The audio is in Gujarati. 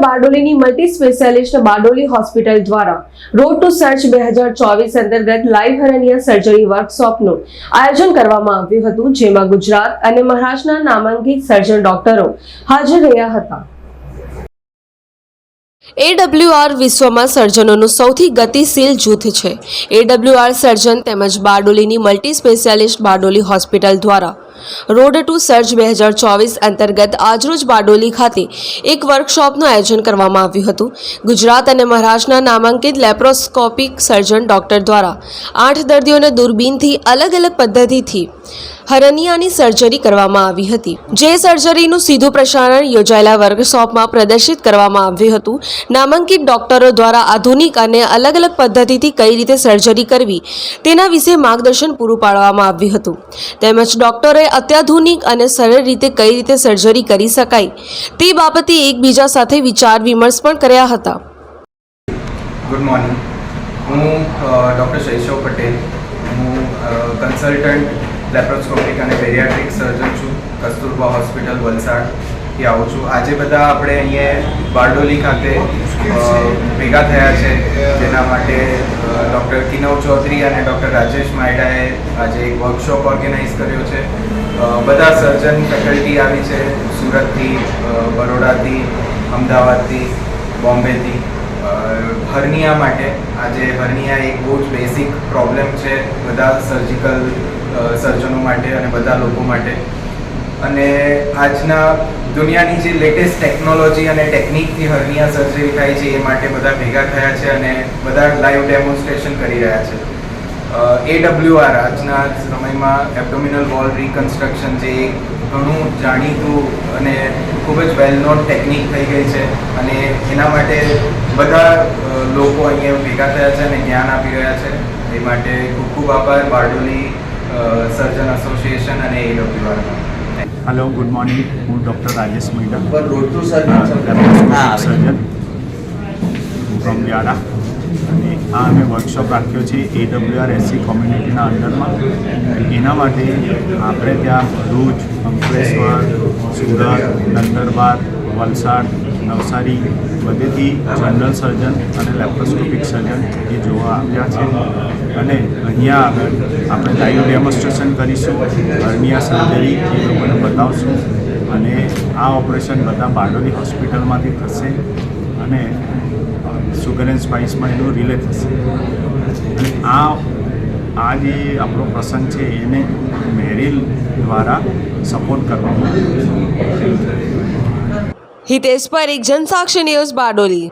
બારડોલીની મલ્ટી સ્પેશિયાલિસ્ટ બારડોલી હોસ્પિટલ દ્વારા રોડ ટુ સર્ચ 2024 અંતર્ગત લાઈવ હર્નિયા સર્જરી વર્કશોપનું આયોજન કરવામાં આવ્યું હતું, જેમાં ગુજરાત અને મહારાષ્ટ્રના નામાંકિત સર્જન ડોક્ટરો હાજર રહ્યા હતા। AWR વિશ્વમાં સર્જનોનું સૌથી ગતિશીલ જૂથ છે। AWR સર્જન તેમજ બારડોલીની મલ્ટી સ્પેશિયાલિસ્ટ બારડોલી હોસ્પિટલ દ્વારા રોડ ટુ સર્ચ 2024 અંતર્ગત આજરોજ બારડોલી ખાતે એક વર્કશોપનું આયોજન કરવામાં આવ્યું હતું। ગુજરાત અને મહારાષ્ટ્રના નામાંકિત લેપ્રોસ્કોપિક સર્જન ડોક્ટર દ્વારા 8 દર્દીઓને દૂરબીનથી અલગ અલગ પદ્ધતિથી હર્નિયાની સર્જરી કરવામાં આવી હતી, જે સર્જરીનું સીધું પ્રસારણ યોજાયેલા વર્કશોપમાં પ્રદર્શિત કરવામાં આવ્યું હતું। નામાંકિત ડોક્ટરો દ્વારા આધુનિક અને અલગ અલગ પદ્ધતિથી કઈ રીતે સર્જરી કરવી તેના વિશે માર્ગદર્શન પૂરું પાડવામાં આવ્યું હતું, તેમજ ડોક્ટરોએ અત્યાધુનિક અને સરળ રીતે કઈ રીતે સર્જરી કરી શકાય તે બાબતે એકબીજા સાથે વિચાર વિમર્શ પણ કર્યા હતા। ગુડ મોર્નિંગ, હું ડૉક્ટર શૈશવ પટેલ, હું કન્સલ્ટન્ટ લેપ્રોસ્કોપિક અને બેરિયાટ્રિક સર્જન છું, કસ્તુરબા હોસ્પિટલ વલસાડથી આવું છું। આજે બધા આપણે અહીંયા બારડોલી ખાતે ભેગા થયા છે, જેના માટે ડૉક્ટર કિનવ ચૌધરી અને ડૉક્ટર રાજેશ માયડાએ આજે એક વર્કશોપ ઓર્ગેનાઇઝ કર્યો છે। બધા સર્જન ફેકલ્ટી આવી છે, સુરતથી, બરોડાથી, અમદાવાદથી, બોમ્બેથી। હર્નિયા માટે આજે હર્નિયા એક બહુ જ બેસિક પ્રોબ્લેમ છે બધા સર્જિકલ સર્જનો માટે અને બધા લોકો માટે, અને આજના દુનિયાની જે લેટેસ્ટ ટેકનોલોજી અને ટેકનિકથી હર્નિયા સર્જરી થાય છે એ માટે બધા ભેગા થયા છે અને બધા લાઈવ ડેમોન્સ્ટ્રેશન કરી રહ્યા છે। AWR આજના સમયમાં એબ્ડોમિનલ વોલ રિકન્સ્ટ્રક્શન, જે એક ઘણું જાણીતું અને ખૂબ જ વેલ નોન ટેકનિક થઈ ગઈ છે, અને એના માટે બધા લોકો અહીંયા ભેગા થયા છે અને જ્ઞાન આપી રહ્યા છે। એ માટે ખૂબ ખૂબ આભાર બારડોલી સર્જન એસોસિએશન અને AWR। હેલો, ગુડ મોર્નિંગ, હું doctor Rajesh મૈડા, road to surgeon from Vyara, અને આ અમે વર્કશોપ રાખ્યો છે AWR SC કોમ્યુનિટીના અંડરમાં। એના માટે આપણે ત્યાં ભરૂચ, અંકલેશ્વર, સુરત, નંદરબાર, વલસાડ, નવસારી બધેથી જનરલ સર્જન અને લેપ્રોસ્કોપિક સર્જન એ જોવા આવ્યા છે, અને અહીંયા આગળ આપણે લાઈવ ડેમોન્સ્ટ્રેશન કરીશું, હર્નિયા સર્જરી એ લોકોને બતાવશું, અને આ ઓપરેશન બધા બારડોલી હોસ્પિટલમાંથી થશે અને સુગર એન્ડ સ્પાઇસમાં એનું રિલે થશે। અને આ જે આપણો પ્રસંગ છે એને મેરિલ દ્વારા સપોર્ટ કરવામાં આવે છે। હિતેશ પરીખ, જનસાક્ષી ન્યૂઝ, બારડોલી।